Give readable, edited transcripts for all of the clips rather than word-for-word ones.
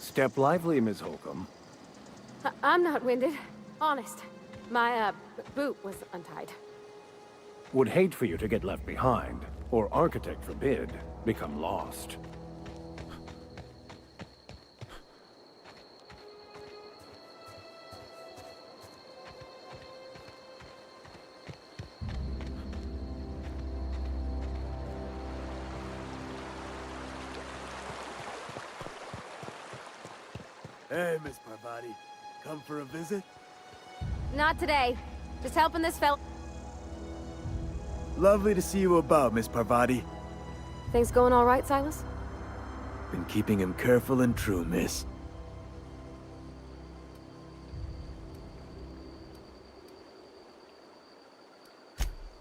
Step lively, Miss Holcomb. I'm not winded. Honest. My, boot was untied. Would hate for you to get left behind, or architect forbid, become lost. Hey, Miss Parvati. Come for a visit? Not today. Just helping this fella. Lovely to see you about, Miss Parvati. Things going all right, Silas? Been keeping him careful and true, miss.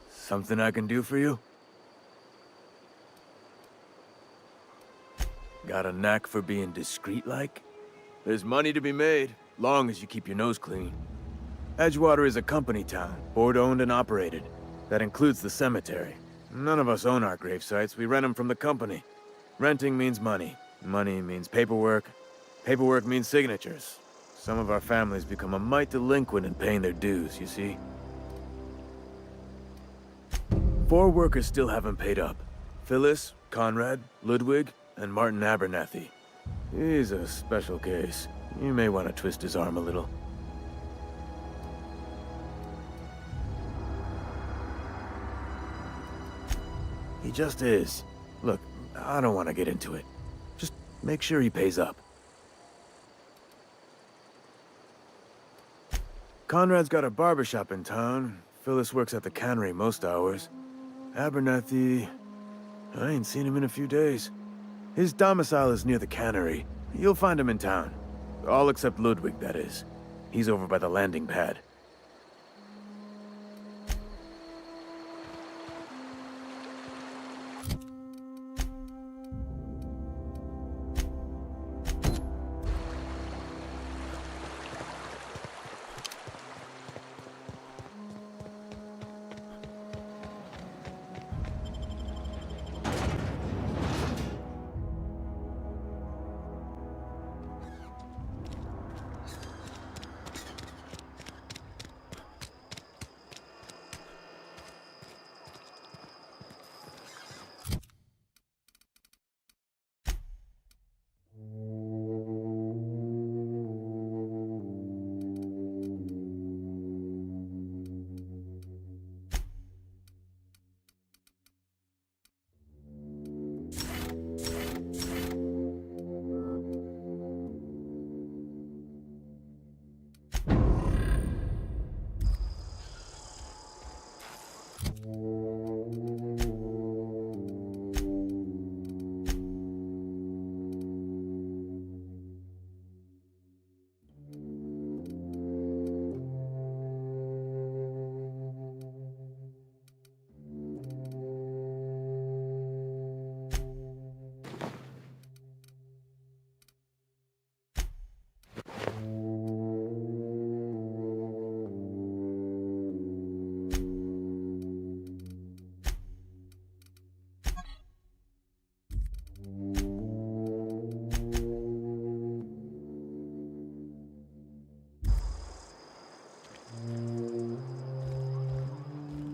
Something I can do for you? Got a knack for being discreet-like? There's money to be made, long as you keep your nose clean. Edgewater is a company town, board-owned and operated. That includes the cemetery. None of us own our grave sites, we rent them from the company. Renting means money. Money means paperwork. Paperwork means signatures. Some of our families become a mite delinquent in paying their dues, you see. 4 workers still haven't paid up. Phyllis, Conrad, Ludwig, and Martin Abernathy. He's a special case. You may want to twist his arm a little. He just is. Look, I don't want to get into it. Just make sure he pays up. Conrad's got a barbershop in town. Phyllis works at the cannery most hours. Abernathy... I ain't seen him in a few days. His domicile is near the cannery. You'll find him in town. All except Ludwig, that is. He's over by the landing pad.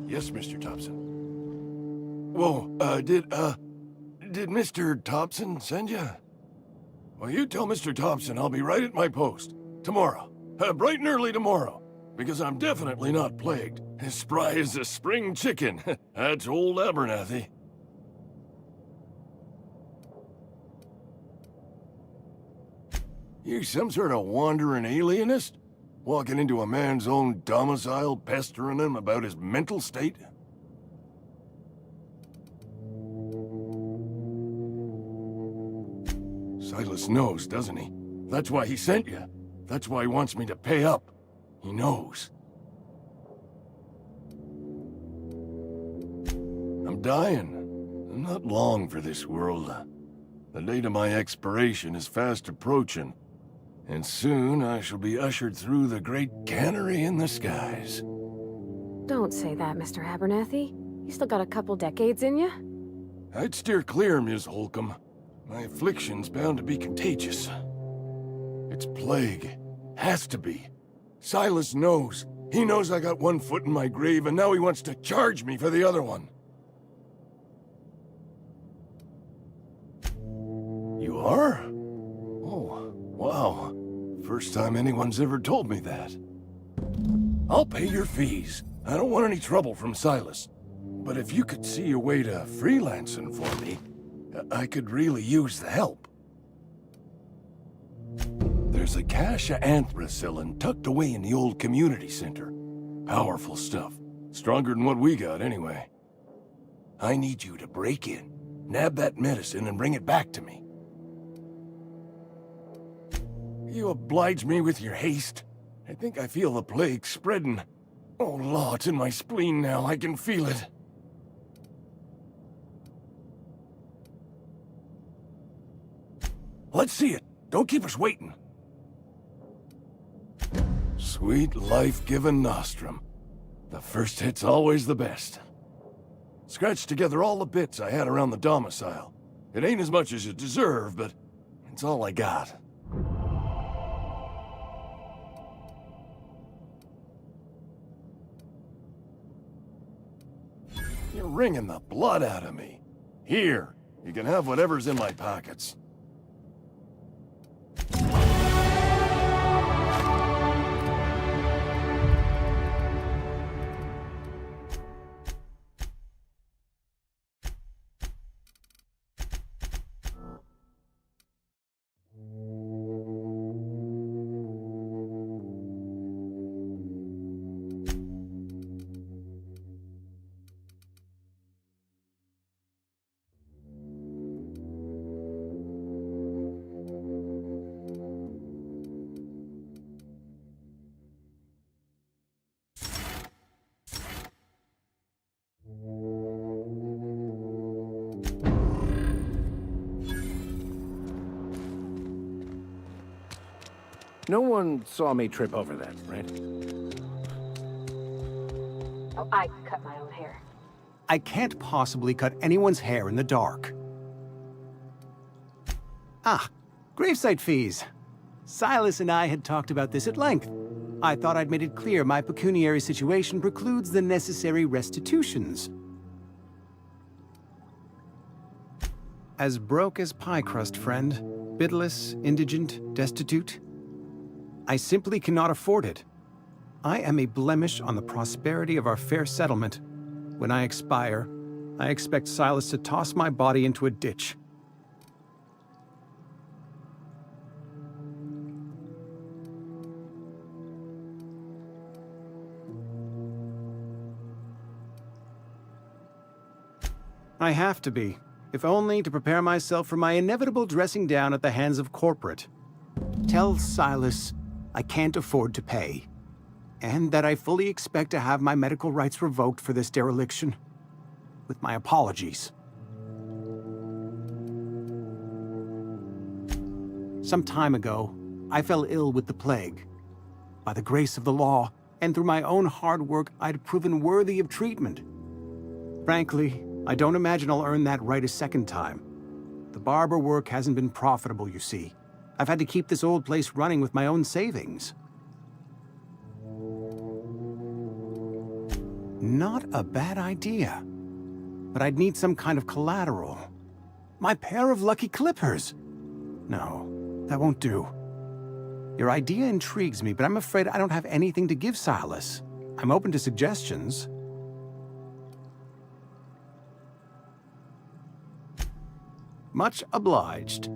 Yes, Mr. Thompson. Whoa, did Mr. Thompson send you? Well, you tell Mr. Thompson I'll be right at my post. Tomorrow. Bright and early tomorrow. Because I'm definitely not plagued. As spry as a spring chicken. That's old Abernathy. You some sort of wandering alienist? Walking into a man's own domicile, pestering him about his mental state? Silas knows, doesn't he? That's why he sent you. That's why he wants me to pay up. He knows. I'm dying. I'm not long for this world. The date of my expiration is fast approaching. And soon I shall be ushered through the great cannery in the skies. Don't say that, Mr. Abernathy. You still got a couple decades in you. I'd steer clear, Ms. Holcomb. My affliction's bound to be contagious. It's plague. Has to be. Silas knows. He knows I got one foot in my grave, and now he wants to charge me for the other one. You are? Oh, wow. First time anyone's ever told me that. I'll pay your fees. I don't want any trouble from Silas. But if you could see a way to freelancing for me, I could really use the help. There's a cache of anthracillin tucked away in the old community center. Powerful stuff. Stronger than what we got, anyway. I need you to break in, nab that medicine, and bring it back to me. You oblige me with your haste. I think I feel the plague spreading. Oh, Law, it's in my spleen now. I can feel it. Let's see it. Don't keep us waiting. Sweet life-giving nostrum. The first hit's always the best. Scratched together all the bits I had around the domicile. It ain't as much as you deserve, but it's all I got. You're wringing the blood out of me. Here, you can have whatever's in my pockets. No one saw me trip over that, right? Oh, I cut my own hair. I can't possibly cut anyone's hair in the dark. Ah, gravesite fees. Silas and I had talked about this at length. I thought I'd made it clear my pecuniary situation precludes the necessary restitutions. As broke as pie crust, friend. Bidless, indigent, destitute. I simply cannot afford it. I am a blemish on the prosperity of our fair settlement. When I expire, I expect Silas to toss my body into a ditch. I have to be, if only to prepare myself for my inevitable dressing down at the hands of corporate. Tell Silas I can't afford to pay, and that I fully expect to have my medical rights revoked for this dereliction. With my apologies. Some time ago, I fell ill with the plague. By the grace of the law, and through my own hard work, I'd proven worthy of treatment. Frankly, I don't imagine I'll earn that right a second time. The barber work hasn't been profitable, you see. I've had to keep this old place running with my own savings. Not a bad idea. But I'd need some kind of collateral. My pair of lucky clippers! No, that won't do. Your idea intrigues me, but I'm afraid I don't have anything to give Silas. I'm open to suggestions. Much obliged.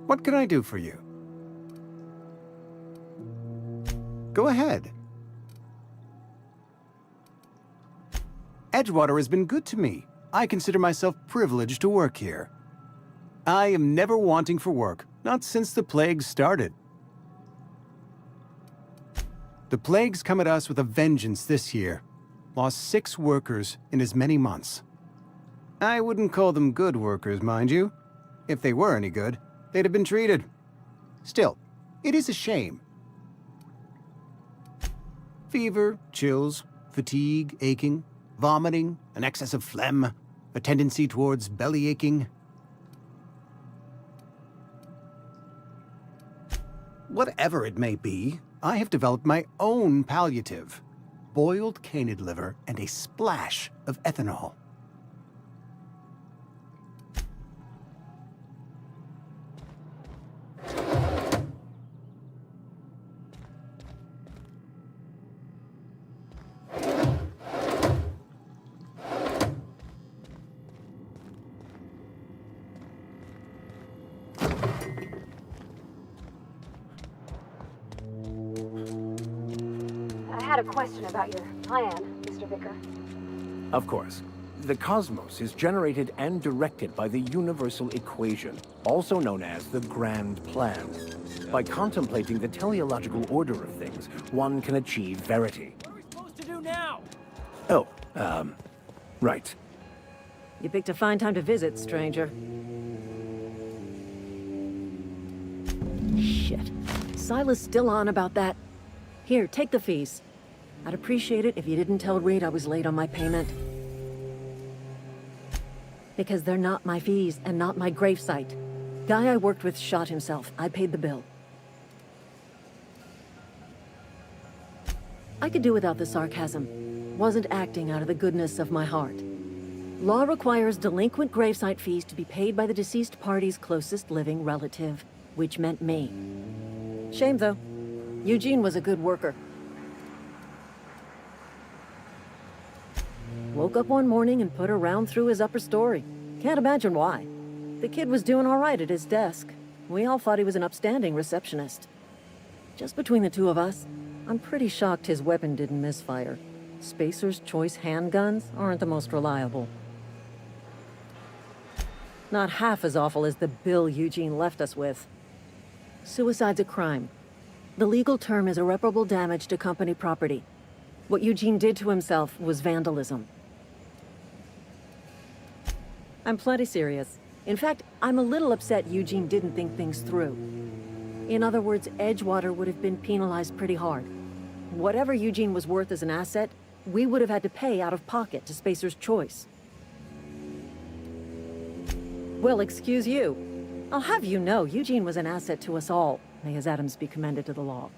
What can I do for you? Go ahead. Edgewater has been good to me. I consider myself privileged to work here. I am never wanting for work, not since the plague started. The plague's come at us with a vengeance this year. Lost 6 workers in as many months. I wouldn't call them good workers, mind you. If they were any good, they'd have been treated. Still, it is a shame. Fever, chills, fatigue, aching, vomiting, an excess of phlegm, a tendency towards belly aching. Whatever it may be, I have developed my own palliative. Boiled canid liver and a splash of ethanol. I had a question about your plan, Mr. Vicar. Of course. The cosmos is generated and directed by the universal equation, also known as the Grand Plan. By contemplating the teleological order of things, one can achieve verity. What are we supposed to do now? Oh, right. You picked a fine time to visit, stranger. Shit. Silas still on about that? Here, take the fees. I'd appreciate it if you didn't tell Reed I was late on my payment. Because they're not my fees and not my gravesite. Guy I worked with shot himself. I paid the bill. I could do without the sarcasm. Wasn't acting out of the goodness of my heart. Law requires delinquent gravesite fees to be paid by the deceased party's closest living relative, which meant me. Shame, though. Eugene was a good worker. Woke up one morning and put a round through his upper story. Can't imagine why. The kid was doing all right at his desk. We all thought he was an upstanding receptionist. Just between the two of us, I'm pretty shocked his weapon didn't misfire. Spacer's Choice handguns aren't the most reliable. Not half as awful as the bill Eugene left us with. Suicide's a crime. The legal term is irreparable damage to company property. What Eugene did to himself was vandalism. I'm plenty serious. In fact, I'm a little upset Eugene didn't think things through. In other words, Edgewater would have been penalized pretty hard. Whatever Eugene was worth as an asset, we would have had to pay out of pocket to Spacer's Choice. Well, excuse you. I'll have you know, Eugene was an asset to us all. May his atoms be commended to the law.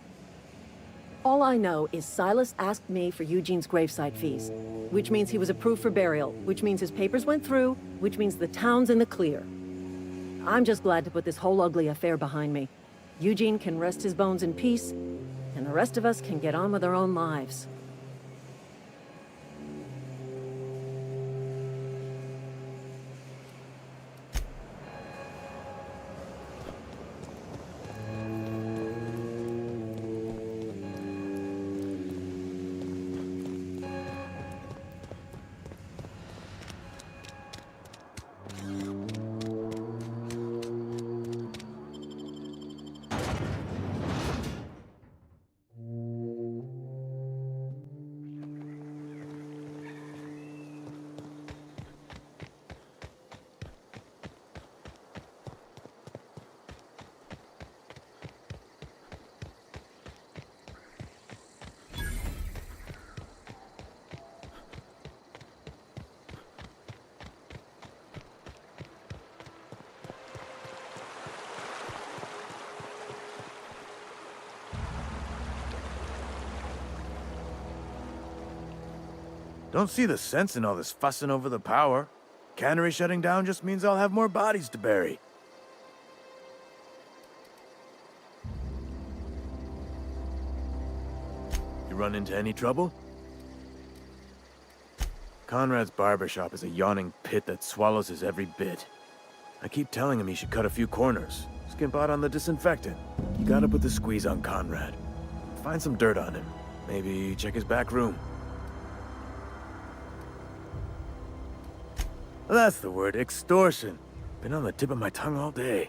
All I know is Silas asked me for Eugene's gravesite fees, which means he was approved for burial, which means his papers went through, which means the town's in the clear. I'm just glad to put this whole ugly affair behind me. Eugene can rest his bones in peace, and the rest of us can get on with our own lives. Don't see the sense in all this fussing over the power. Cannery shutting down just means I'll have more bodies to bury. You run into any trouble? Conrad's barbershop is a yawning pit that swallows his every bit. I keep telling him he should cut a few corners. He's skimp out on the disinfectant. You gotta put the squeeze on Conrad. Find some dirt on him. Maybe check his back room. That's the word, extortion. Been on the tip of my tongue all day.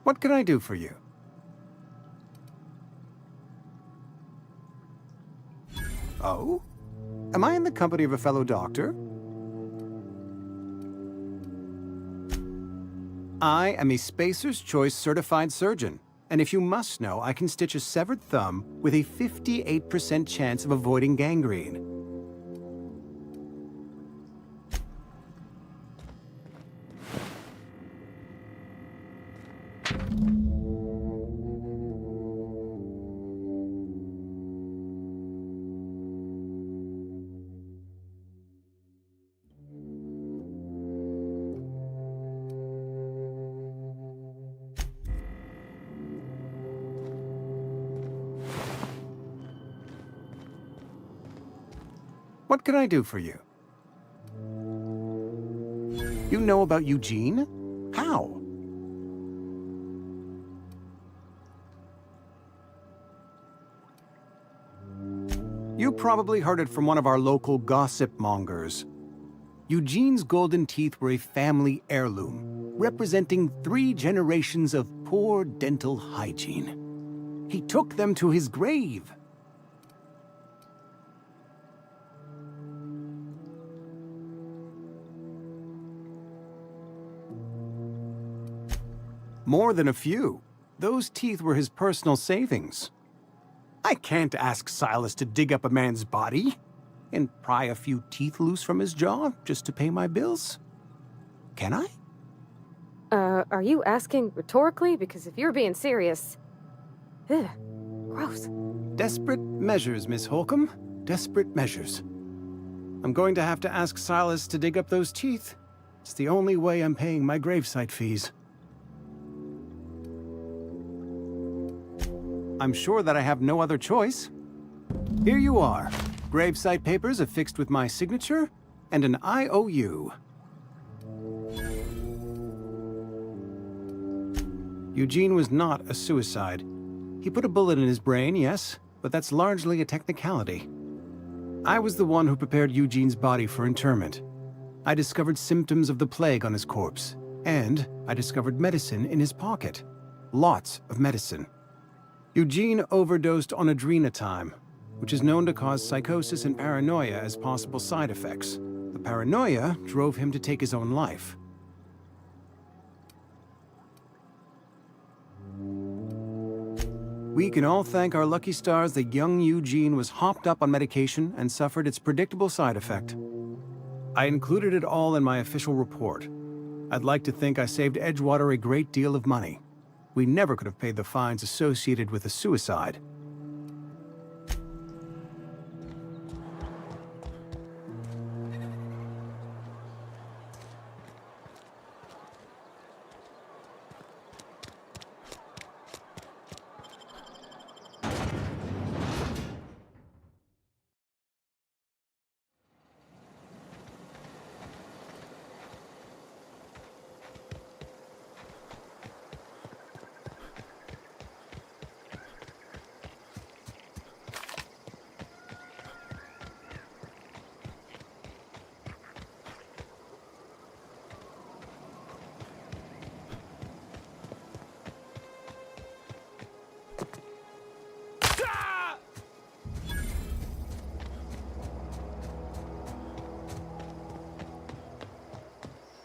What can I do for you? Oh? Am I in the company of a fellow doctor? I am a Spacer's Choice certified surgeon, and if you must know, I can stitch a severed thumb with a 58% chance of avoiding gangrene. What can I do for you? You know about Eugene? How? You probably heard it from one of our local gossip mongers. Eugene's golden teeth were a family heirloom, representing 3 generations of poor dental hygiene. He took them to his grave. More than a few. Those teeth were his personal savings. I can't ask Silas to dig up a man's body and pry a few teeth loose from his jaw just to pay my bills. Can I? Are you asking rhetorically? Because if you're being serious... Ugh, gross. Desperate measures, Miss Holcomb. Desperate measures. I'm going to have to ask Silas to dig up those teeth. It's the only way I'm paying my gravesite fees. I'm sure that I have no other choice. Here you are. Gravesite papers affixed with my signature and an IOU. Eugene was not a suicide. He put a bullet in his brain, yes, but that's largely a technicality. I was the one who prepared Eugene's body for interment. I discovered symptoms of the plague on his corpse, and I discovered medicine in his pocket. Lots of medicine. Eugene overdosed on adrenatime, which is known to cause psychosis and paranoia as possible side effects. The paranoia drove him to take his own life. We can all thank our lucky stars that young Eugene was hopped up on medication and suffered its predictable side effect. I included it all in my official report. I'd like to think I saved Edgewater a great deal of money. We never could have paid the fines associated with a suicide.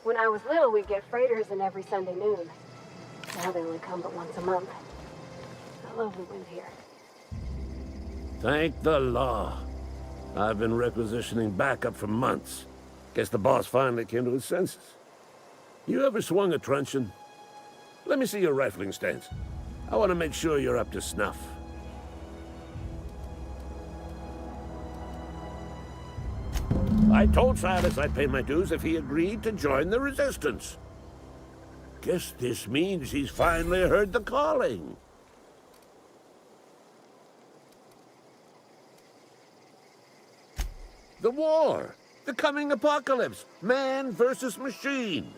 When I was little, we'd get freighters in every Sunday noon. Now they only come but once a month. I love the wind here. Thank the law. I've been requisitioning backup for months. Guess the boss finally came to his senses. You ever swung a truncheon? Let me see your rifling stance. I want to make sure you're up to snuff. I told Silas I'd pay my dues if he agreed to join the resistance. Guess this means he's finally heard the calling. The war, the coming apocalypse, man versus machine.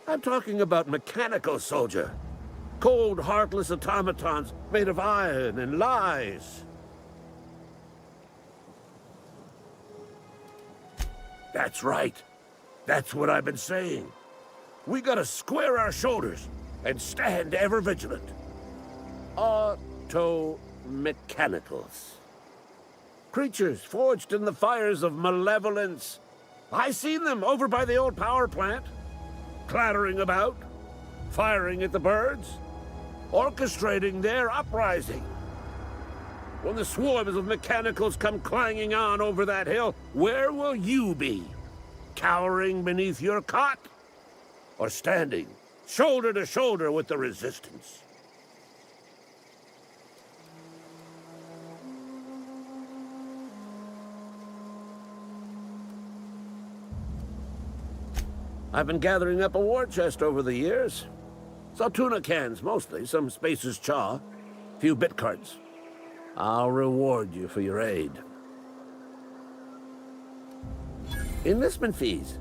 I'm talking about mechanical soldier. Cold, heartless automatons made of iron and lies. That's right. That's what I've been saying. We gotta square our shoulders and stand ever vigilant. Auto-mechanicals. Creatures forged in the fires of malevolence. I seen them over by the old power plant, clattering about, firing at the birds, orchestrating their uprising. When the swarms of mechanicals come clanging on over that hill, where will you be? Cowering beneath your cot? Or standing, shoulder to shoulder with the resistance? I've been gathering up a war chest over the years. Saw tuna cans, mostly, some Spacer's chaw, few bit cards. I'll reward you for your aid. Enlistment fees?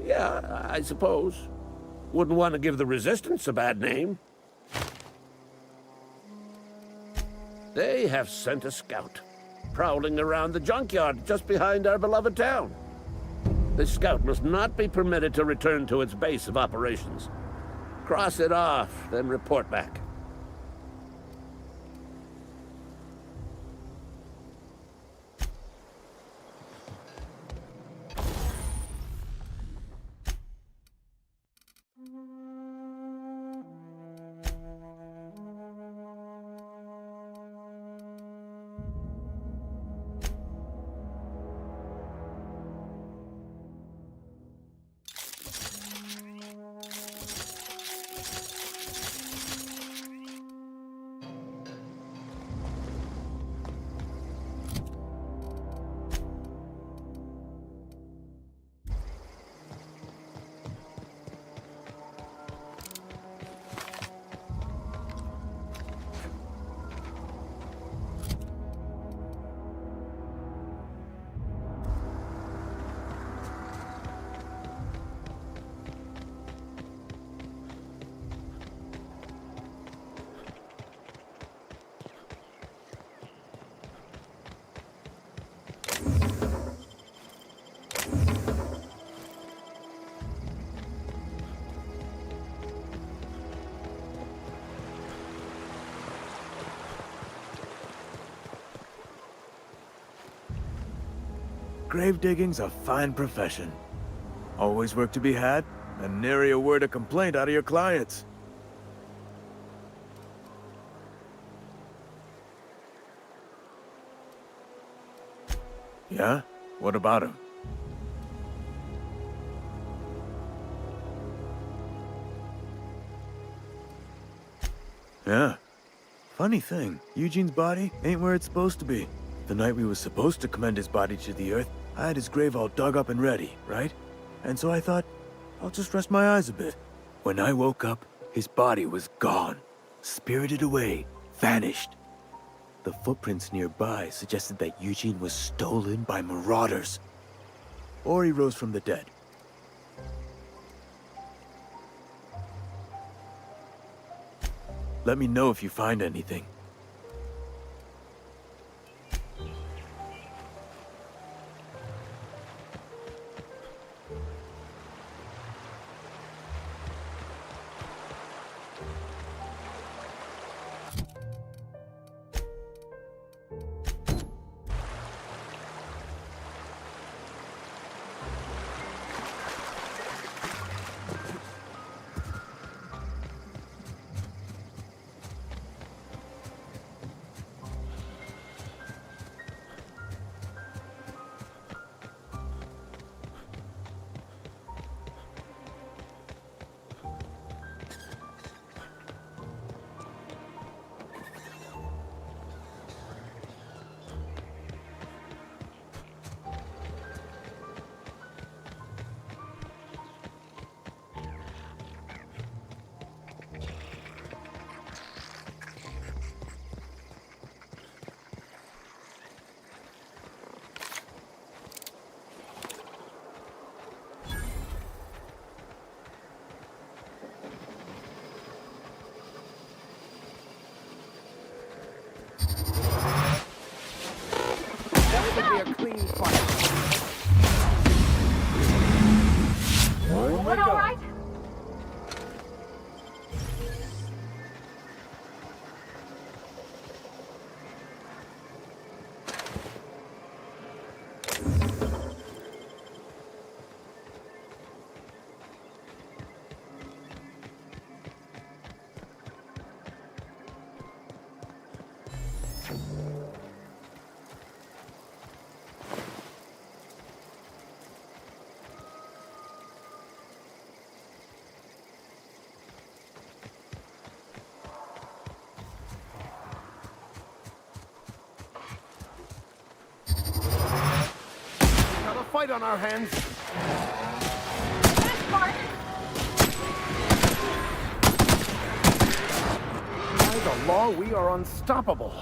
Yeah, I suppose. Wouldn't want to give the Resistance a bad name. They have sent a scout, prowling around the junkyard just behind our beloved town. The scout must not be permitted to return to its base of operations. Cross it off, then report back. Grave digging's a fine profession. Always work to be had, and nary a word of complaint out of your clients. Yeah? What about him? Yeah. Funny thing, Eugene's body ain't where it's supposed to be. The night we was supposed to commend his body to the earth, I had his grave all dug up and ready, right? And so I thought, I'll just rest my eyes a bit. When I woke up, his body was gone. Spirited away, vanished. The footprints nearby suggested that Eugene was stolen by marauders. Or he rose from the dead. Let me know if you find anything. be a clean fight. Everyone all right? Got a fight on our hands. That's smart. By the law, we are unstoppable.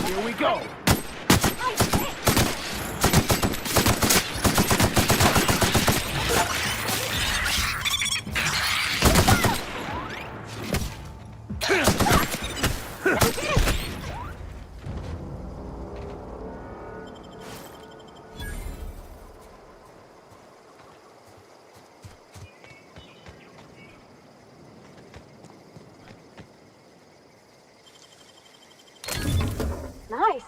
Here we go. Nice.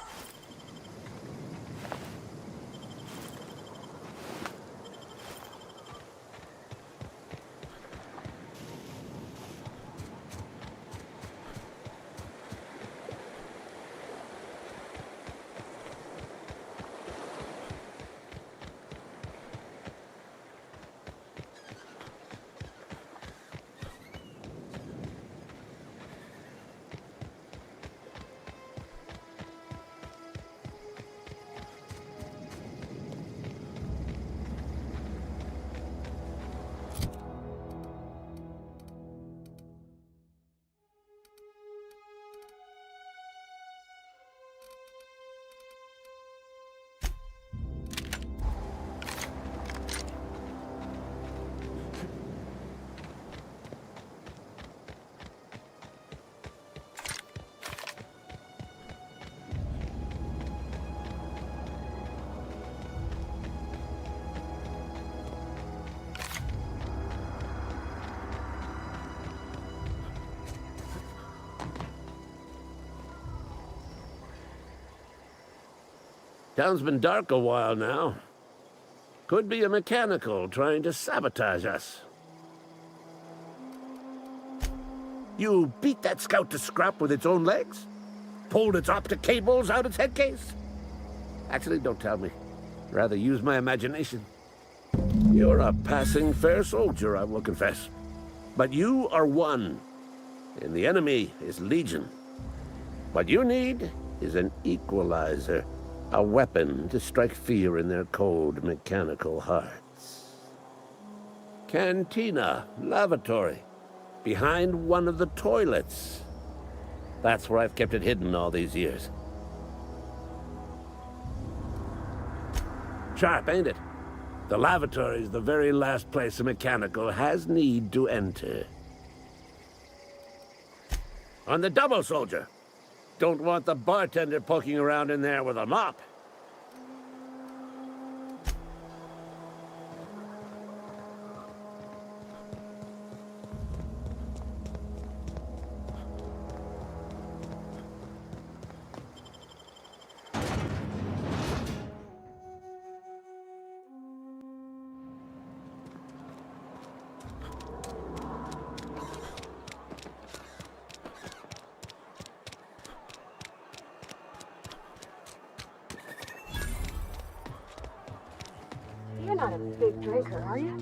Town's been dark a while now. Could be a mechanical trying to sabotage us. You beat that scout to scrap with its own legs? Pulled its optic cables out its head case? Actually, don't tell me. Rather use my imagination. You're a passing fair soldier, I will confess. But you are one, and the enemy is legion. What you need is an equalizer. A weapon to strike fear in their cold, mechanical hearts. Cantina, lavatory, behind one of the toilets. That's where I've kept it hidden all these years. Sharp, ain't it? The lavatory is the very last place a mechanical has need to enter. On the double, soldier. Don't want the bartender poking around in there with a mop. You're not a big drinker, are you?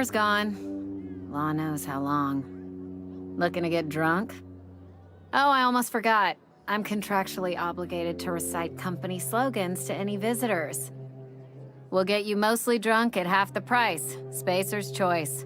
power's gone. Law knows how long. Looking to get drunk? Oh, I almost forgot. I'm contractually obligated to recite company slogans to any visitors. We'll get you mostly drunk at half the price. Spacer's choice.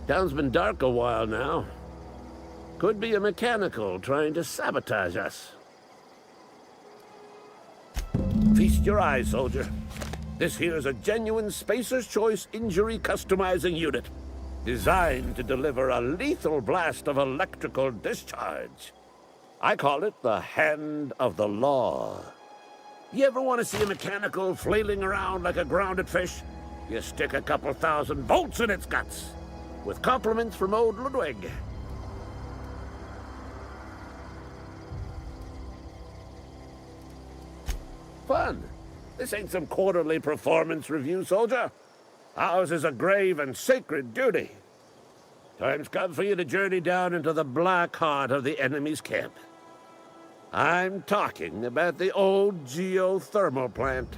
Town's been dark a while now. Could be a mechanical trying to sabotage us. Feast your eyes, soldier. This here's a genuine Spacer's Choice injury customizing unit, designed to deliver a lethal blast of electrical discharge. I call it the Hand of the Law. You ever want to see a mechanical flailing around like a grounded fish? You stick a couple thousand volts in its guts. With compliments from old Ludwig. Fun. This ain't some quarterly performance review, soldier. Ours is a grave and sacred duty. Time's come for you to journey down into the black heart of the enemy's camp. I'm talking about the old geothermal plant.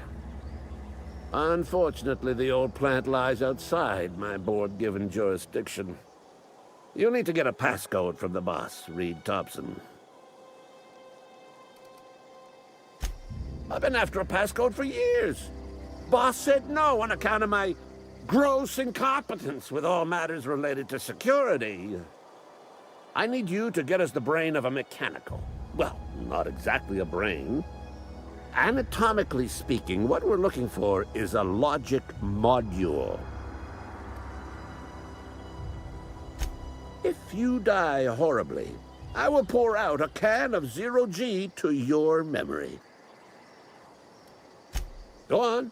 Unfortunately, the old plant lies outside my board-given jurisdiction. You'll need to get a passcode from the boss, Reed Thompson. I've been after a passcode for years. Boss said no on account of my gross incompetence with all matters related to security. I need you to get us the brain of a mechanical. Well, not exactly a brain. Anatomically speaking, what we're looking for is a logic module. If you die horribly, I will pour out a can of 0G to your memory. Go on.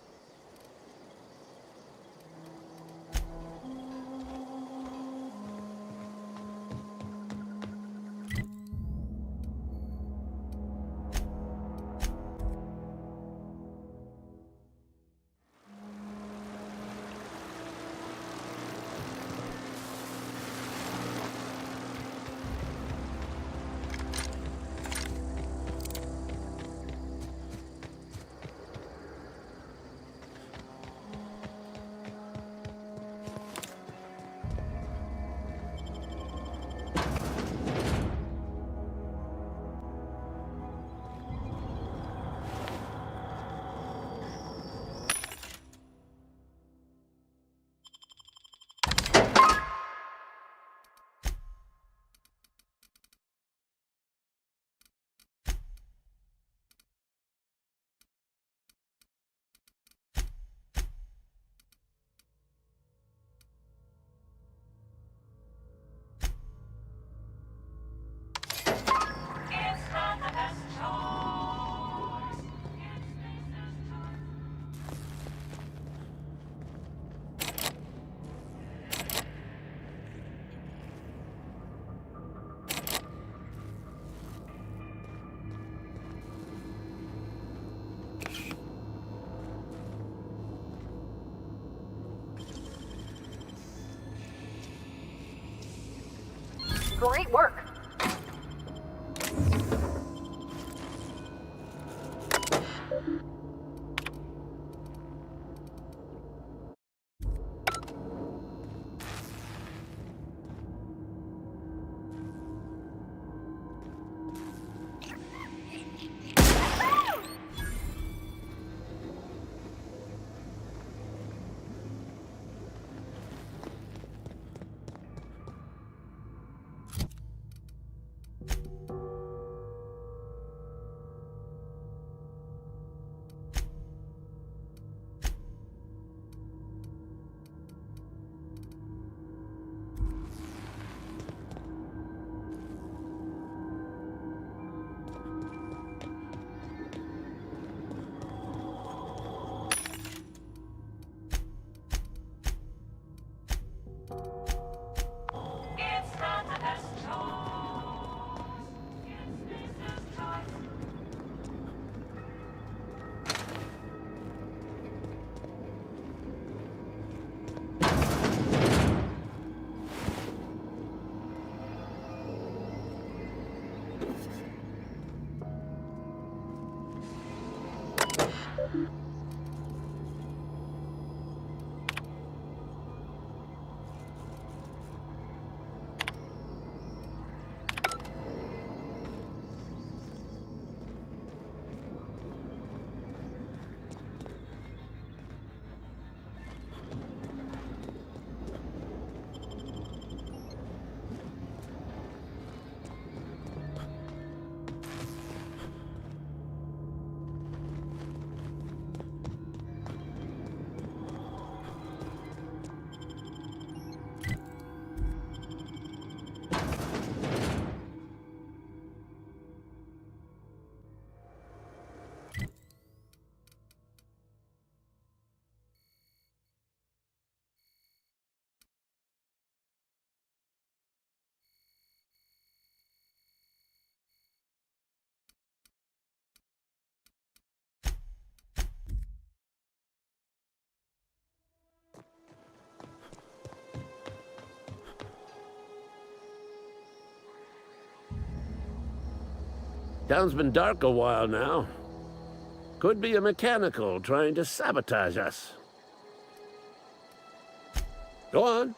Great work. Town's been dark a while now. Could be a mechanical trying to sabotage us. Go on.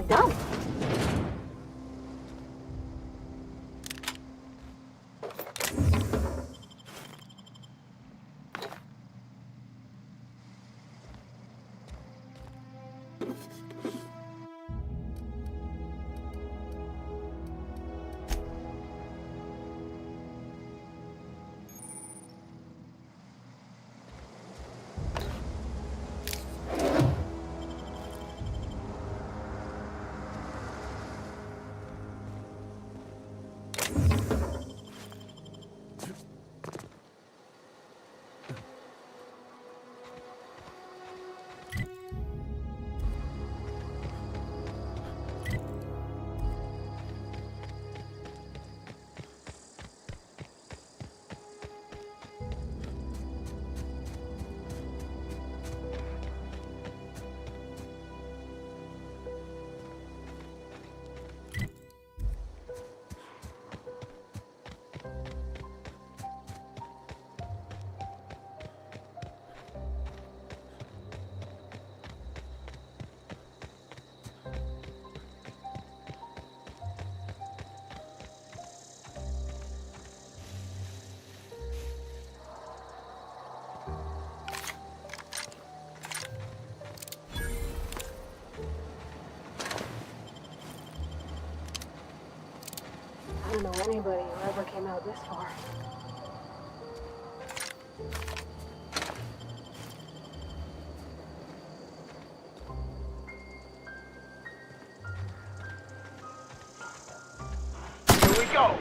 Done. anybody who ever came out this far. Here we go!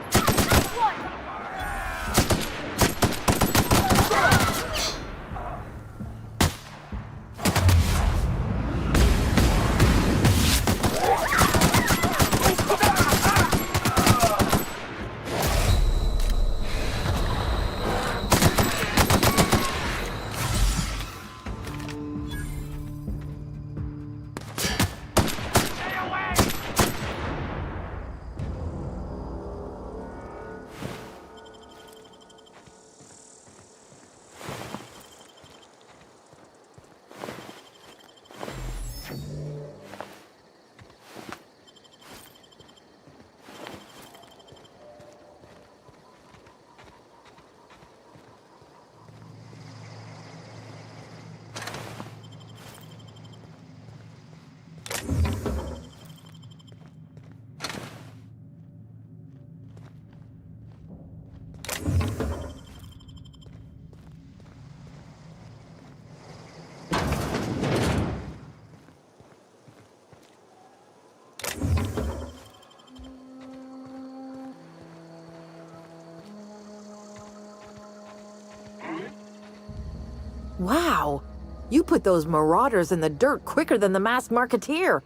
Wow! You put those marauders in the dirt quicker than the masked marketeer.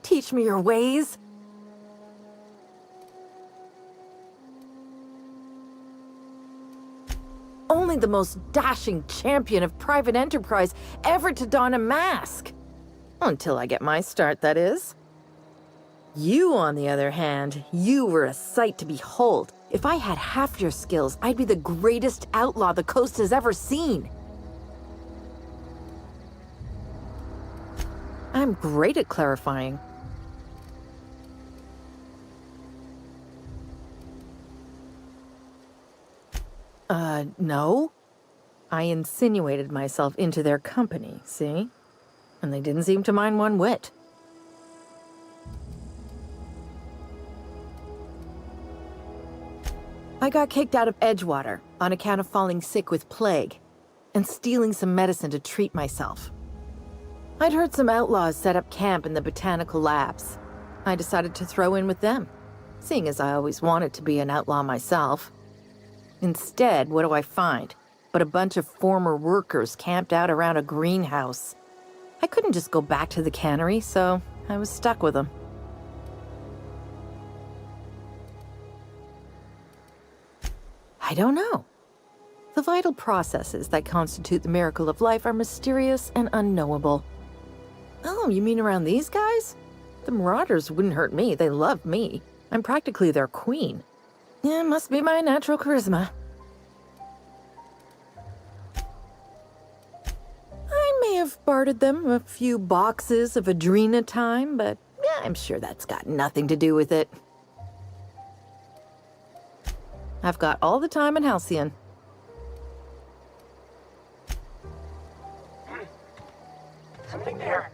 Teach me your ways. Only the most dashing champion of private enterprise ever to don a mask. Until I get my start, that is. You, on the other hand, you were a sight to behold. If I had half your skills, I'd be the greatest outlaw the coast has ever seen. I'm great at clarifying. No. I insinuated myself into their company, see? And they didn't seem to mind one whit. I got kicked out of Edgewater on account of falling sick with plague and stealing some medicine to treat myself. I'd heard some outlaws set up camp in the botanical labs. I decided to throw in with them, seeing as I always wanted to be an outlaw myself. Instead, what do I find? But a bunch of former workers camped out around a greenhouse. I couldn't just go back to the cannery, so I was stuck with them. I don't know. The vital processes that constitute the miracle of life are mysterious and unknowable. Oh, you mean around these guys? The marauders wouldn't hurt me. They love me. I'm practically their queen. Yeah, must be my natural charisma. I may have bartered them a few boxes of Adrena time, but yeah, I'm sure that's got nothing to do with it. I've got all the time in Halcyon. Something there.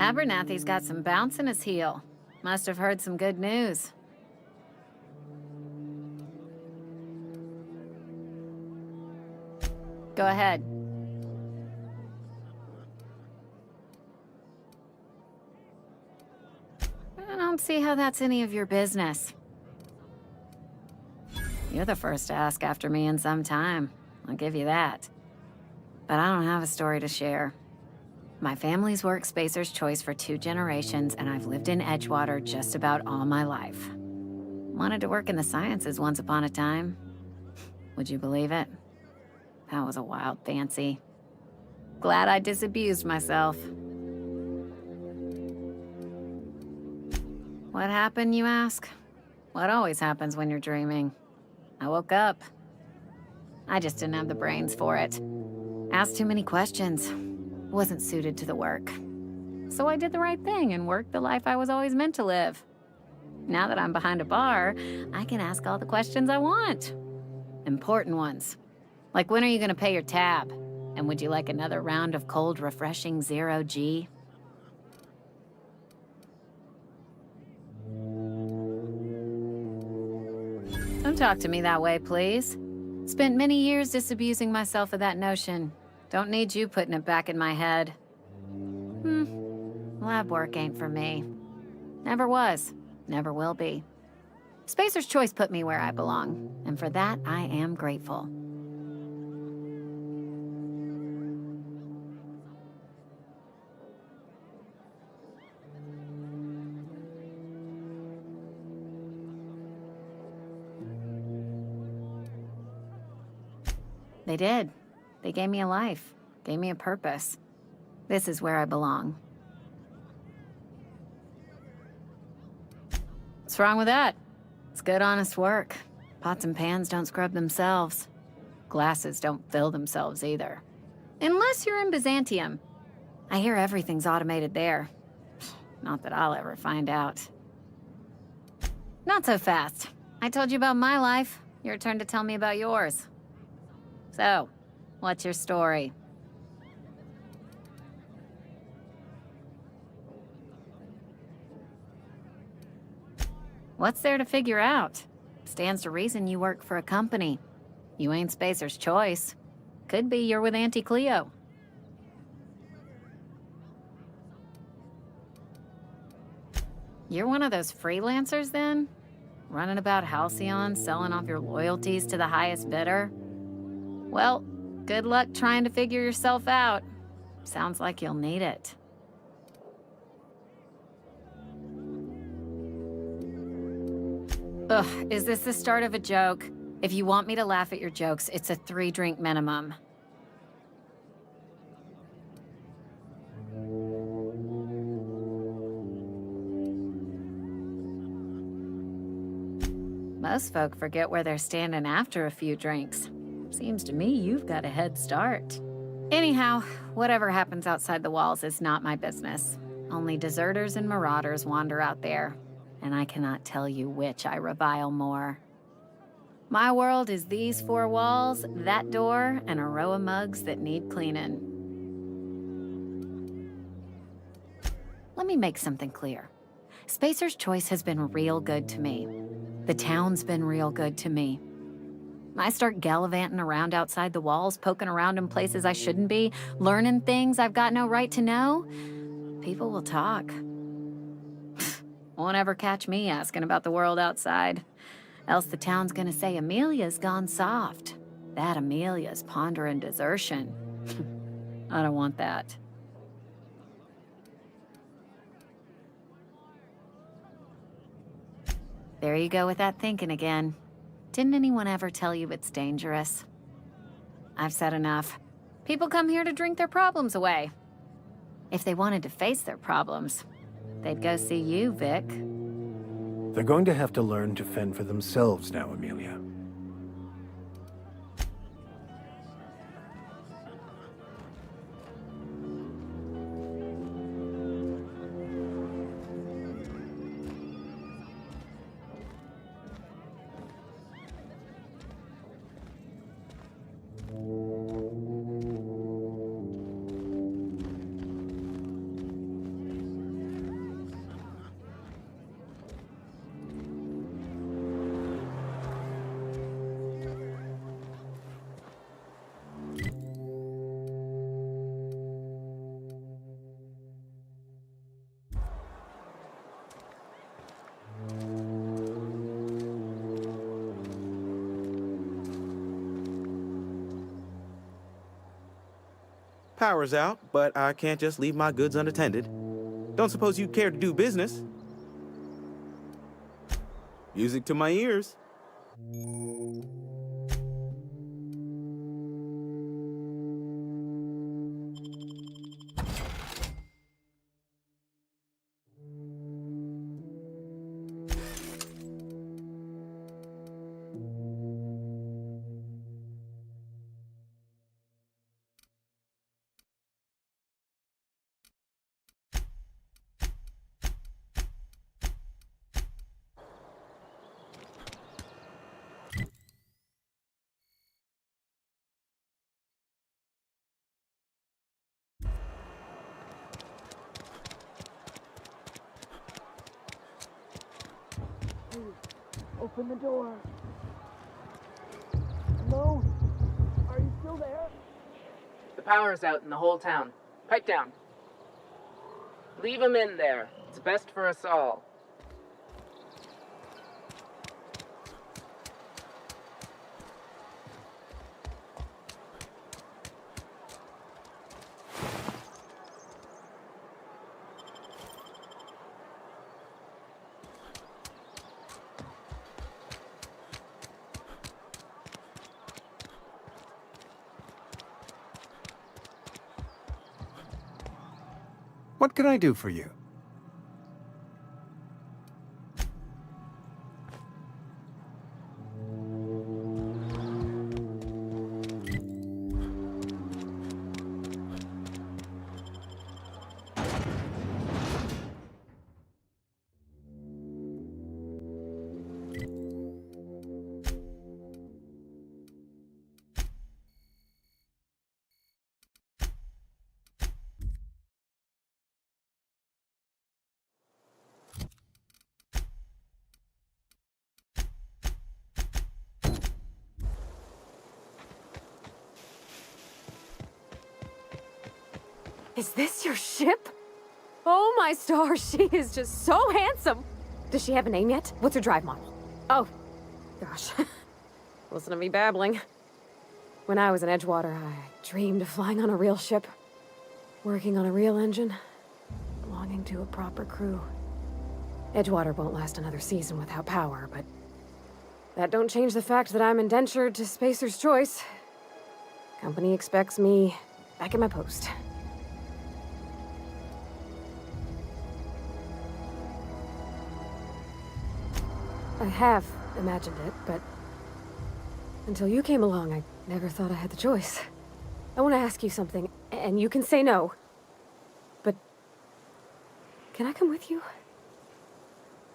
Abernathy's got some bounce in his heel. Must have heard some good news. Go ahead. I don't see how that's any of your business. You're the first to ask after me in some time. I'll give you that. But I don't have a story to share. My family's worked Spacer's Choice for 2 generations, and I've lived in Edgewater just about all my life. Wanted to work in the sciences once upon a time. Would you believe it? That was a wild fancy. Glad I disabused myself. What happened, you ask? What always happens when you're dreaming. I woke up. I just didn't have the brains for it. Asked too many questions. Wasn't suited to the work. So I did the right thing and worked the life I was always meant to live. Now that I'm behind a bar, I can ask all the questions I want. Important ones. Like, when are you gonna pay your tab? And would you like another round of cold, refreshing 0G? Don't talk to me that way, please. Spent many years disabusing myself of that notion. Don't need you putting it back in my head. Lab work ain't for me. Never was. Never will be. Spacer's Choice put me where I belong, and for that, I am grateful. They did. They gave me a life, gave me a purpose. This is where I belong. What's wrong with that? It's good, honest work. Pots and pans don't scrub themselves. Glasses don't fill themselves either. Unless you're in Byzantium. I hear everything's automated there. Not that I'll ever find out. Not so fast. I told you about my life. Your turn to tell me about yours. So, what's your story? What's there to figure out? Stands to reason you work for a company. You ain't Spacer's Choice. Could be you're with Auntie Cleo. You're one of those freelancers, then? Running about Halcyon, selling off your loyalties to the highest bidder? Well, good luck trying to figure yourself out. Sounds like you'll need it. Ugh, is this the start of a joke? If you want me to laugh at your jokes, it's a 3-drink minimum. Most folk forget where they're standing after a few drinks. Seems to me you've got a head start. Anyhow, whatever happens outside the walls is not my business. Only deserters and marauders wander out there, and I cannot tell you which I revile more. My world is these 4 walls, that door, and a row of mugs that need cleaning. Let me make something clear. Spacer's Choice has been real good to me. The town's been real good to me. I start gallivanting around outside the walls, poking around in places I shouldn't be, learning things I've got no right to know. People will talk. Won't ever catch me asking about the world outside. Else the town's gonna say Amelia's gone soft. That Amelia's pondering desertion. I don't want that. There you go with that thinking again. Didn't anyone ever tell you it's dangerous? I've said enough. People come here to drink their problems away. If they wanted to face their problems, they'd go see you, Vic. They're going to have to learn to fend for themselves now, Amelia. Power's out, but I can't just leave my goods unattended. Don't suppose you care to do business? Music to my ears. Open the door. Hello? Are you still there? The power's out in the whole town. Pipe down. Leave 'em in there. It's best for us all. What can I do for you? Is this your ship? Oh my stars, she is just so handsome. Does she have a name yet? What's her drive model? Oh, gosh. Listen to me babbling. When I was in Edgewater, I dreamed of flying on a real ship, working on a real engine, belonging to a proper crew. Edgewater won't last another season without power, but that don't change the fact that I'm indentured to Spacer's Choice. Company expects me back at my post. I have imagined it, but until you came along, I never thought I had the choice. I want to ask you something, and you can say no. But can I come with you?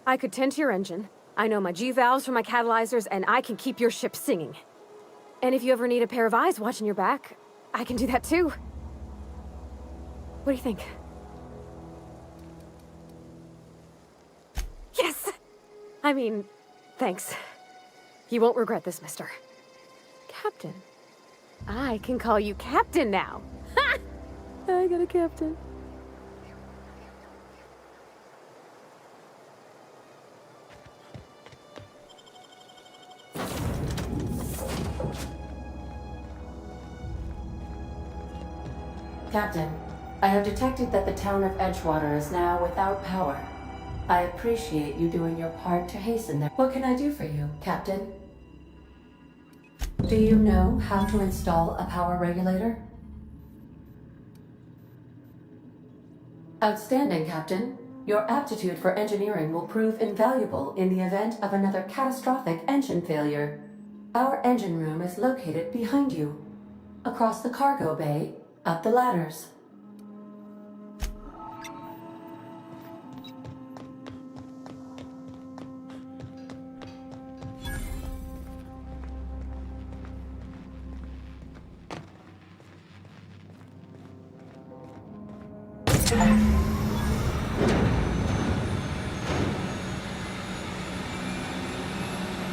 I could tend to your engine. I know my G-valves from my catalyzers, and I can keep your ship singing. And if you ever need a pair of eyes watching your back, I can do that too. What do you think? Yes! I mean, thanks. You won't regret this, mister. Captain. I can call you Captain now. Ha! I got a captain. Captain, I have detected that the town of Edgewater is now without power. I appreciate you doing your part to hasten that. What can I do for you, Captain? Do you know how to install a power regulator? Outstanding, Captain. Your aptitude for engineering will prove invaluable in the event of another catastrophic engine failure. Our engine room is located behind you, across the cargo bay, up the ladders.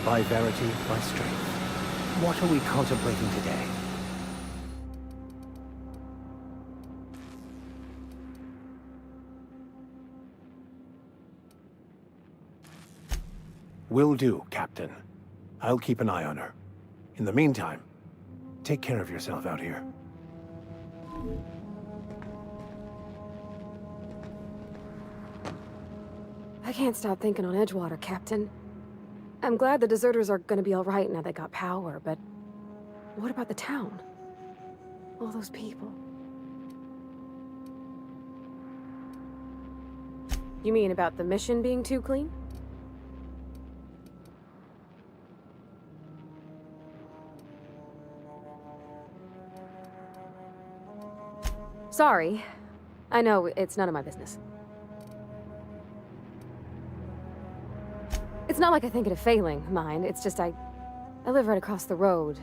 By verity, by strength. What are we contemplating today? Will do, Captain. I'll keep an eye on her. In the meantime, take care of yourself out here. I can't stop thinking on Edgewater, Captain. I'm glad the deserters are gonna be all right now they got power, but what about the town? All those people. You mean about the mission being too clean? Sorry. I know, it's none of my business. It's not like I think it a failing, mind. It's just I live right across the road.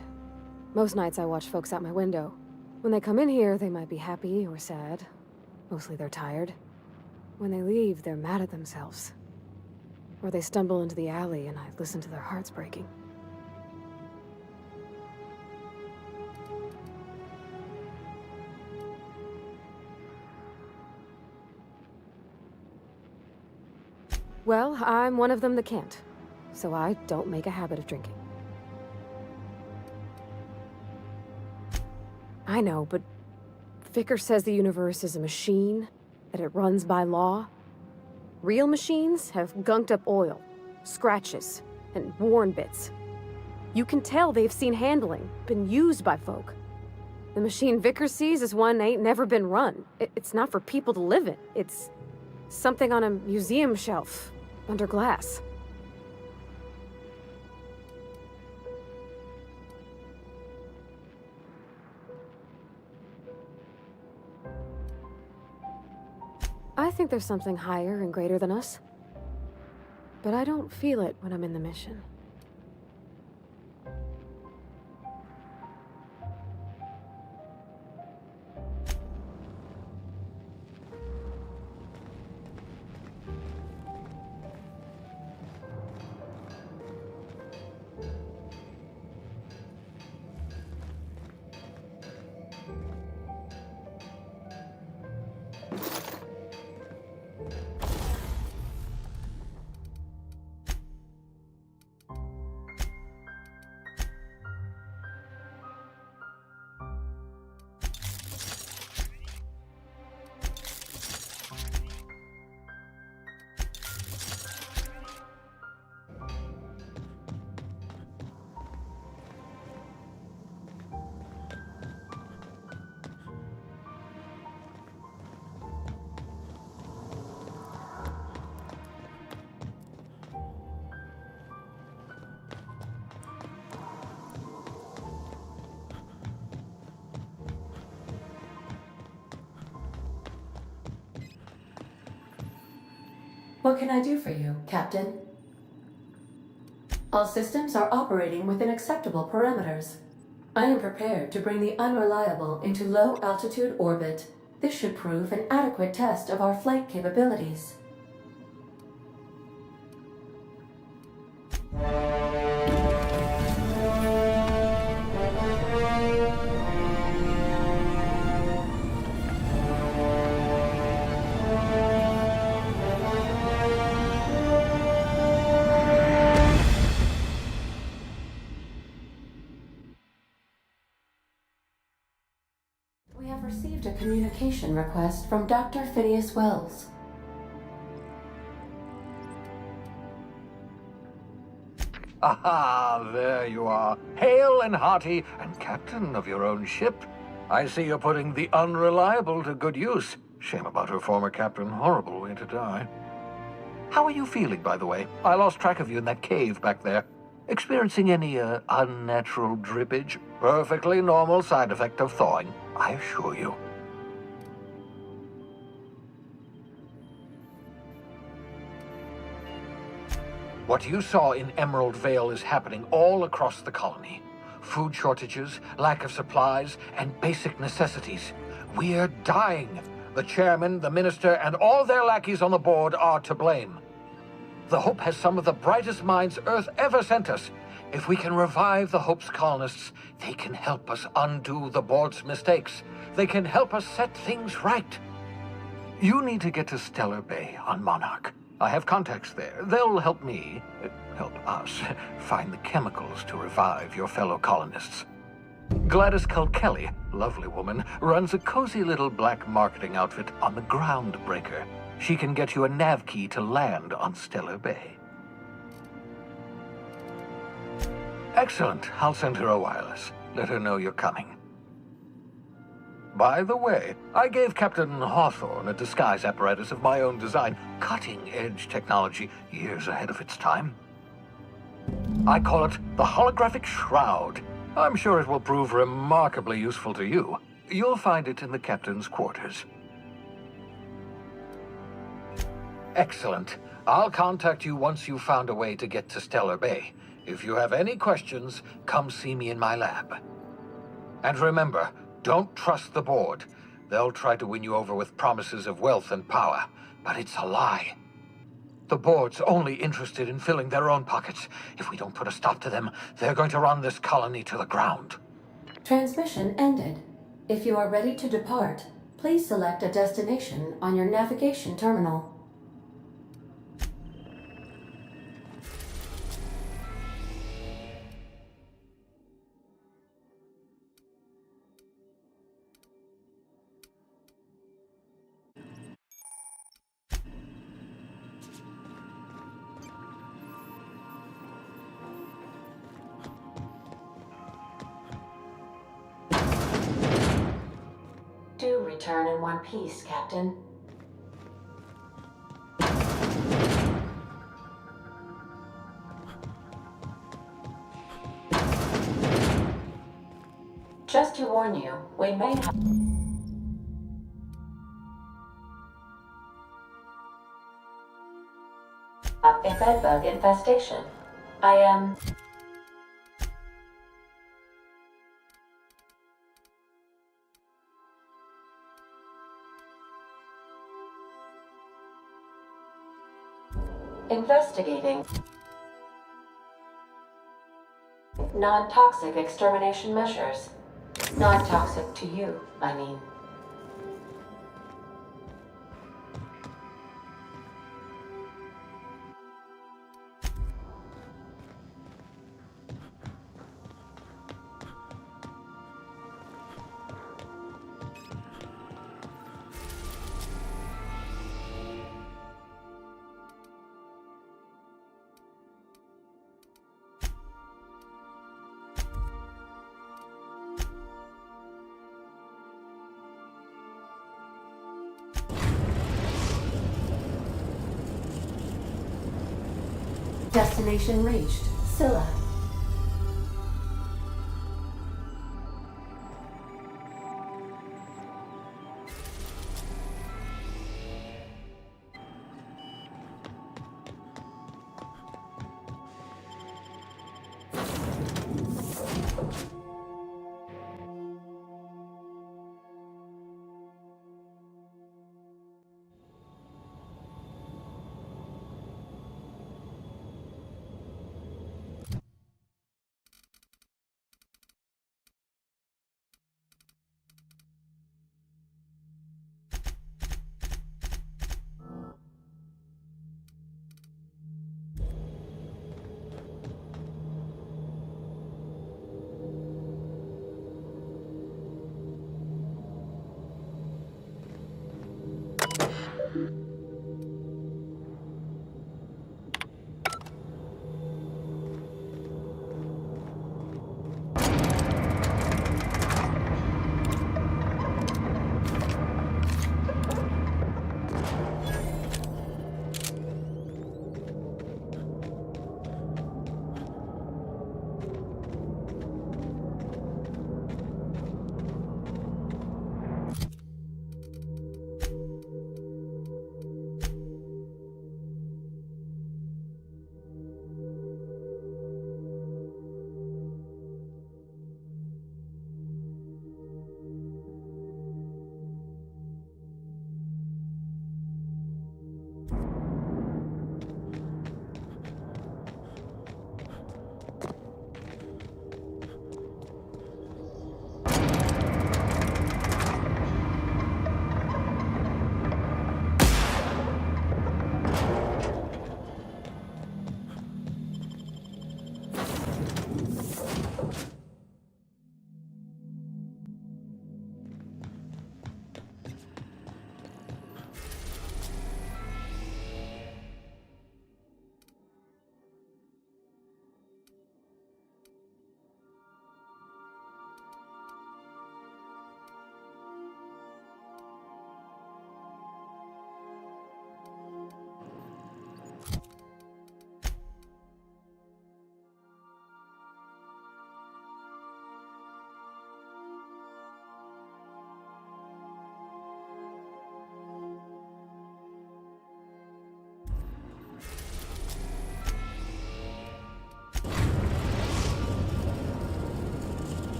Most nights I watch folks out my window. When they come in here, they might be happy or sad. Mostly they're tired. When they leave, they're mad at themselves. Or they stumble into the alley and I listen to their hearts breaking. Well, I'm one of them that can't, so I don't make a habit of drinking. I know, but Vicker says the universe is a machine, that it runs by law. Real machines have gunked up oil, scratches, and worn bits. You can tell they've seen handling, been used by folk. The machine Vicker sees is one ain't never been run. It's not for people to live in. It's something on a museum shelf, under glass. I think there's something higher and greater than us. But I don't feel it when I'm in the mission. What can I do for you, Captain? All systems are operating within acceptable parameters. I am prepared to bring the unreliable into low-altitude orbit. This should prove an adequate test of our flight capabilities. We have received a communication request from Dr. Phineas Wells. Aha, there you are, hale and hearty, and captain of your own ship. I see you're putting the unreliable to good use. Shame about her former captain, horrible way to die. How are you feeling, by the way? I lost track of you in that cave back there. Experiencing any, unnatural drippage? Perfectly normal side effect of thawing, I assure you. What you saw in Emerald Vale is happening all across the colony. Food shortages, lack of supplies, and basic necessities. We're dying. The chairman, the minister, and all their lackeys on the board are to blame. The Hope has some of the brightest minds Earth ever sent us. If we can revive the Hope's colonists, they can help us undo the board's mistakes. They can help us set things right. You need to get to Stellar Bay on Monarch. I have contacts there. They'll help me, help us, find the chemicals to revive your fellow colonists. Gladys Kelly, lovely woman, runs a cozy little black marketing outfit on the Groundbreaker. She can get you a nav key to land on Stellar Bay. Excellent. I'll send her a wireless. Let her know you're coming. By the way, I gave Captain Hawthorne a disguise apparatus of my own design, cutting-edge technology years ahead of its time. I call it the Holographic Shroud. I'm sure it will prove remarkably useful to you. You'll find it in the captain's quarters. Excellent. I'll contact you once you've found a way to get to Stellar Bay. If you have any questions, come see me in my lab. And remember, don't trust the board. They'll try to win you over with promises of wealth and power, but it's a lie. The board's only interested in filling their own pockets. If we don't put a stop to them, they're going to run this colony to the ground. Transmission ended. If you are ready to depart, please select a destination on your navigation terminal. Do return in one piece, Captain. Just to warn you, we may have a bedbug infestation. I am... investigating. Non-toxic extermination measures. Non-toxic to you, I mean. Destination reached. Scylla.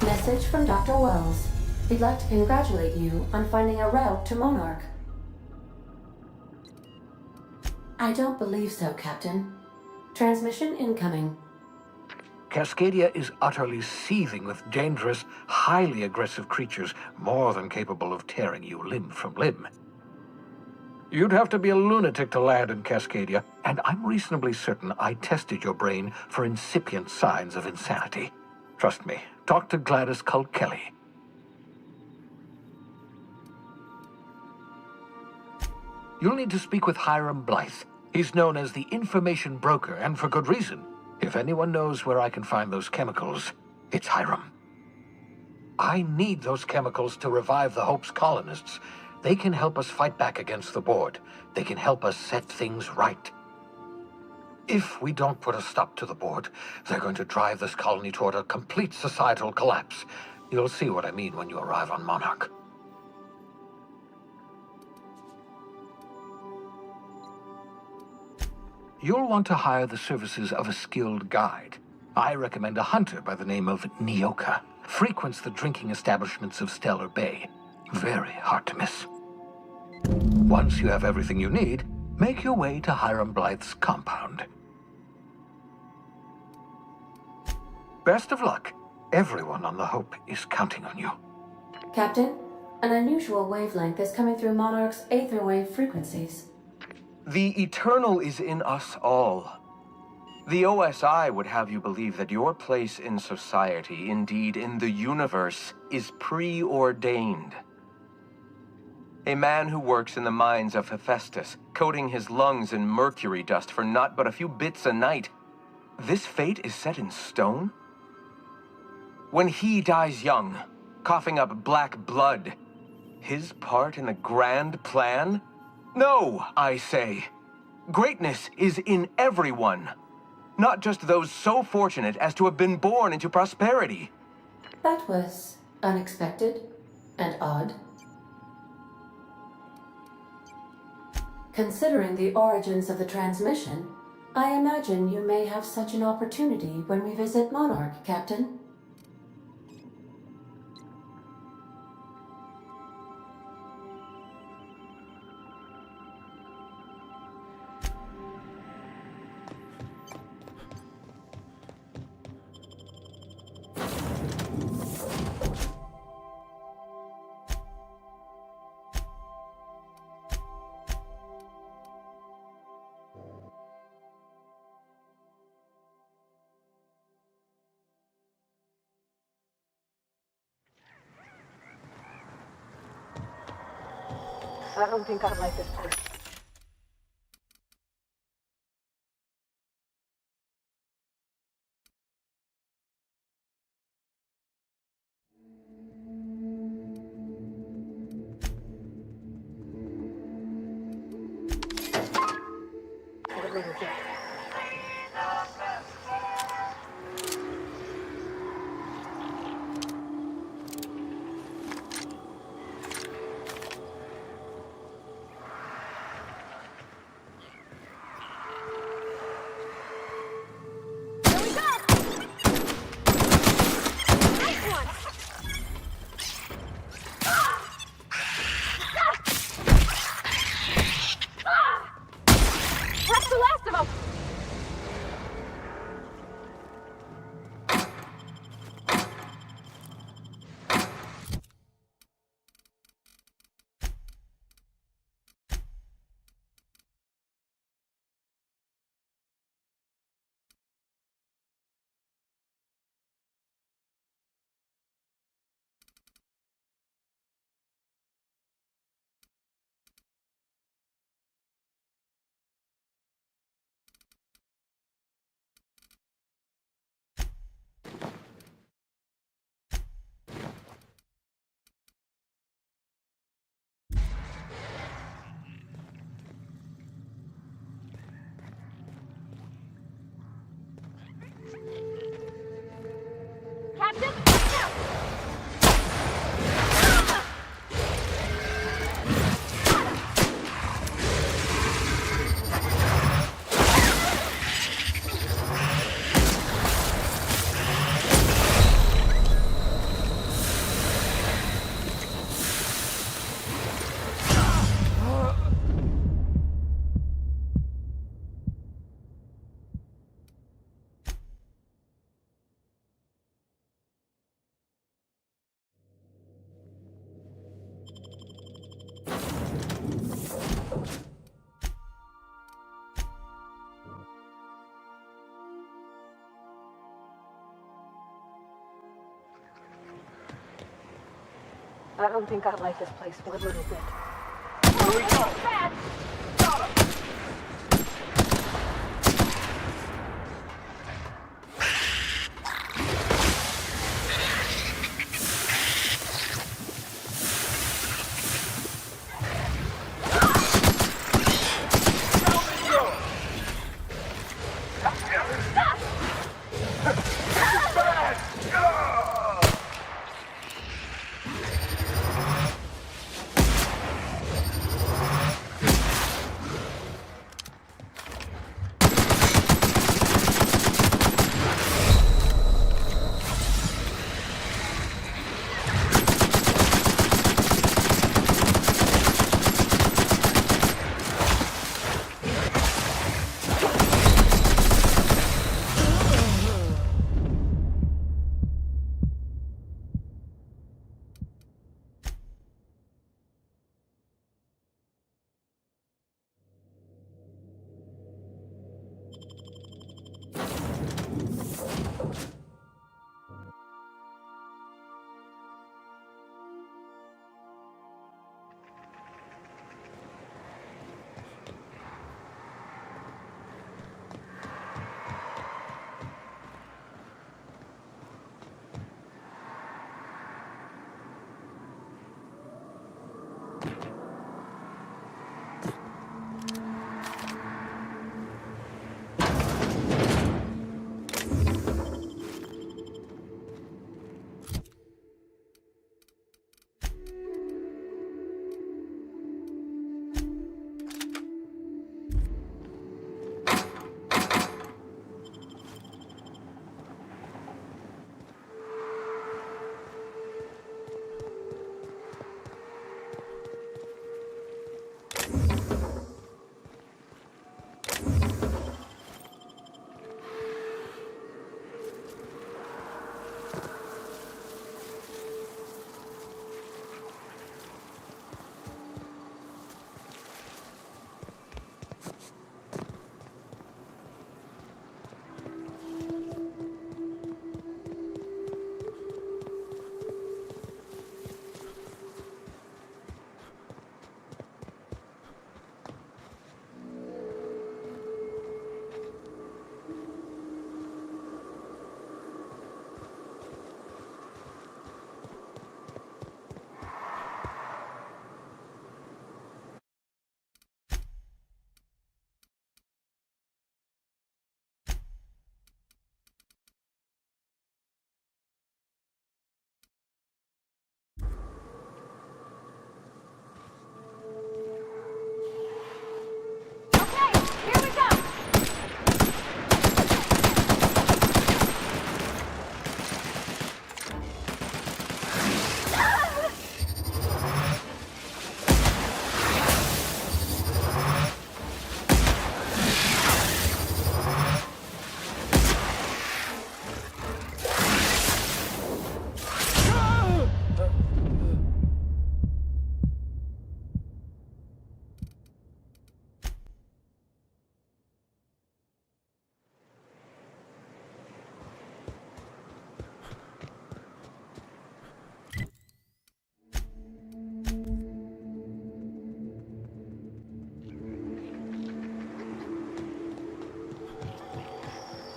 Message from Dr. Wells. He'd like to congratulate you on finding a route to Monarch. I don't believe so, Captain. Transmission incoming. Cascadia is utterly seething with dangerous, highly aggressive creatures more than capable of tearing you limb from limb. You'd have to be a lunatic to land in Cascadia, and I'm reasonably certain I tested your brain for incipient signs of insanity. Trust me, talk to Gladys Culkelly. You'll need to speak with Hiram Blythe. He's known as the information broker, and for good reason. If anyone knows where I can find those chemicals, it's Hiram. I need those chemicals to revive the Hope's colonists. They can help us fight back against the board. They can help us set things right. If we don't put a stop to the board, they're going to drive this colony toward a complete societal collapse. You'll see what I mean when you arrive on Monarch. You'll want to hire the services of a skilled guide. I recommend a hunter by the name of Nyoka. Frequents the drinking establishments of Stellar Bay. Very hard to miss. Once you have everything you need, make your way to Hiram Blythe's compound. Best of luck. Everyone on the Hope is counting on you. Captain, an unusual wavelength is coming through Monarch's aether wave frequencies. The eternal is in us all. The OSI would have you believe that your place in society, indeed in the universe, is preordained. A man who works in the mines of Hephaestus, coating his lungs in mercury dust for not but a few bits a night. This fate is set in stone? When he dies young, coughing up black blood, his part in the grand plan? No, I say. Greatness is in everyone. Not just those so fortunate as to have been born into prosperity. That was unexpected and odd. Considering the origins of the transmission, I imagine you may have such an opportunity when we visit Monarch, Captain. I don't think I like this part. I don't think I like this place one little bit. Here we go! Got him!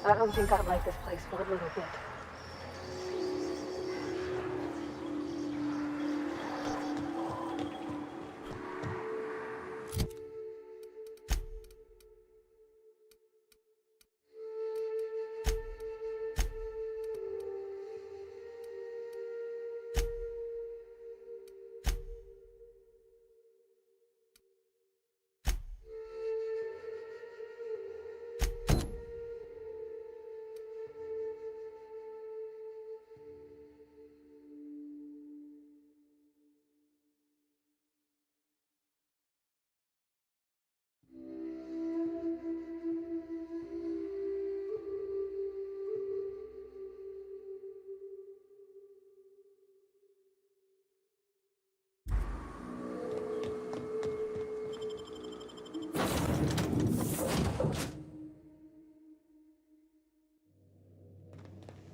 I don't think I like this place one little bit.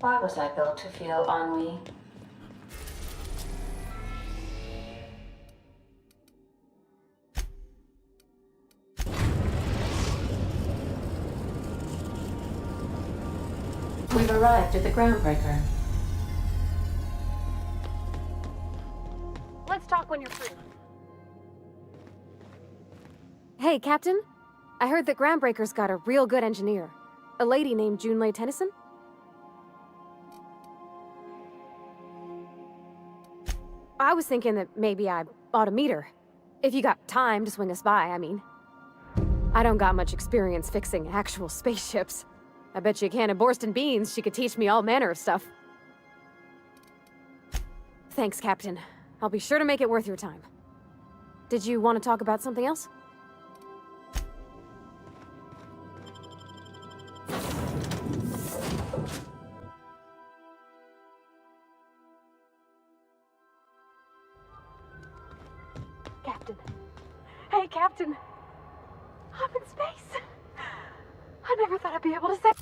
Why was I built to feel ennui? arrived at the groundbreaker. Let's talk when you're free. Hey, Captain. I heard that Groundbreaker's got a real good engineer. A lady named Junlei Tennyson? I was thinking that maybe I ought to meet her. If you got time to swing us by, I mean. I don't got much experience fixing actual spaceships. I bet you a can of Borston beans she could teach me all manner of stuff. Thanks, Captain. I'll be sure to make it worth your time. Did you want to talk about something else? Captain. Hey, Captain. I'm in space. I never thought I'd be able to say...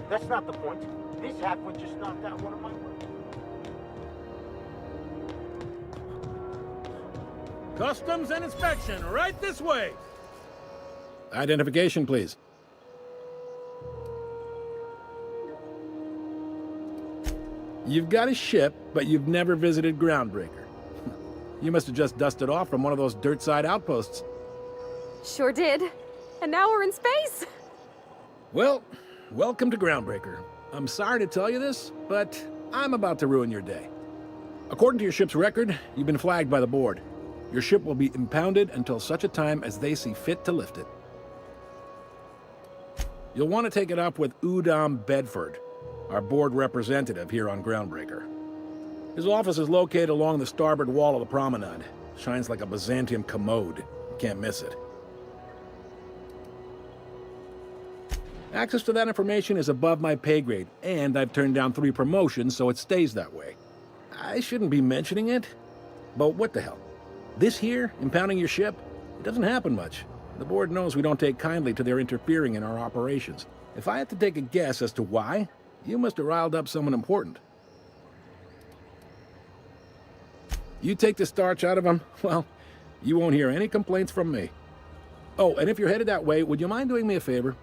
That's not the point. This halfwit just knocked out one of my words. Customs and inspection, right this way. Identification, please. You've got a ship, but you've never visited Groundbreaker. You must have just dusted off from one of those dirt-side outposts. Sure did. And now we're in space. Well, welcome to Groundbreaker. I'm sorry to tell you this, but I'm about to ruin your day. According to your ship's record, you've been flagged by the board. Your ship will be impounded until such a time as they see fit to lift it. You'll want to take it up with Udom Bedford, our board representative here on Groundbreaker. His office is located along the starboard wall of the promenade. Shines like a Byzantium commode. You can't miss it. Access to that information is above my pay grade, and I've turned down 3 promotions, so it stays that way. I shouldn't be mentioning it, but what the hell? This here, impounding your ship, it doesn't happen much. The board knows we don't take kindly to their interfering in our operations. If I had to take a guess as to why, you must have riled up someone important. You take the starch out of them, well, you won't hear any complaints from me. Oh, and if you're headed that way, would you mind doing me a favor?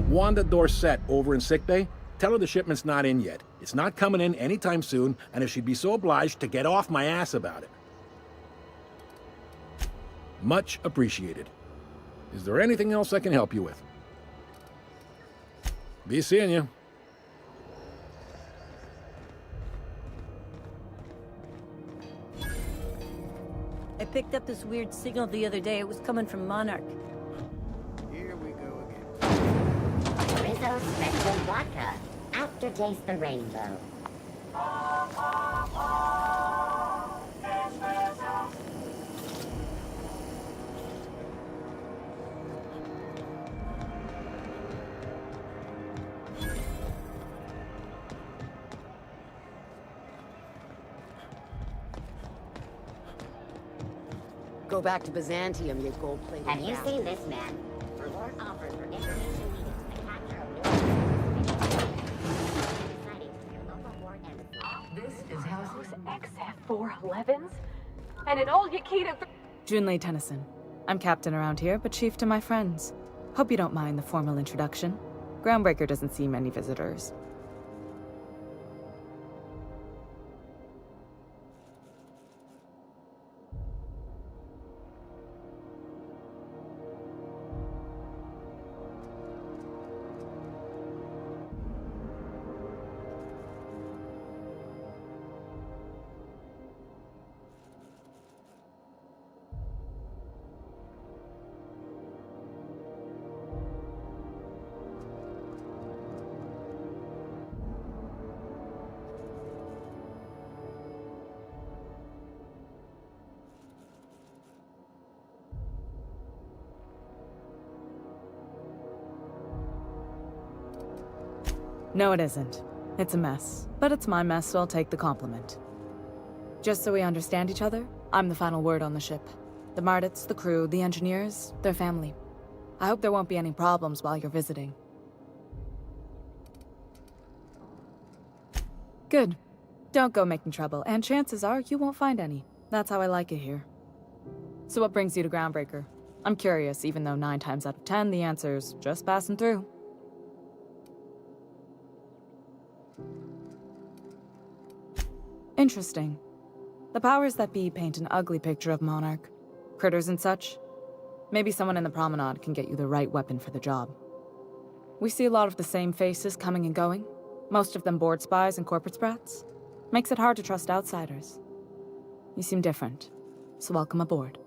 Wanda Dorset over in sickbay, tell her the shipment's not in yet. It's not coming in anytime soon, and if she'd be so obliged to get off my ass about it. Much appreciated. Is there anything else I can help you with? Be seeing you. I picked up this weird signal the other day. It was coming from Monarch. Here we go again. Rizzo special vodka. Aftertaste the rainbow. Go back to Byzantium, you gold-plated. Have you seen this man? Reward offered for information needed to the capture of This is House XF411s? And an old Yakita... Junlei Tennyson. I'm captain around here, but chief to my friends. Hope you don't mind the formal introduction. Groundbreaker doesn't see many visitors. No, it isn't. It's a mess. But it's my mess, so I'll take the compliment. Just so we understand each other, I'm the final word on the ship. The Mardits, the crew, the engineers, their family. I hope there won't be any problems while you're visiting. Good. Don't go making trouble, and chances are you won't find any. That's how I like it here. So what brings you to Groundbreaker? I'm curious, even though 9 times out of 10 the answer's just passing through. Interesting. The powers that be paint an ugly picture of Monarch. Critters and such. Maybe someone in the promenade can get you the right weapon for the job. We see a lot of the same faces coming and going. Most of them board spies and corporate sprats. Makes it hard to trust outsiders. You seem different, so welcome aboard.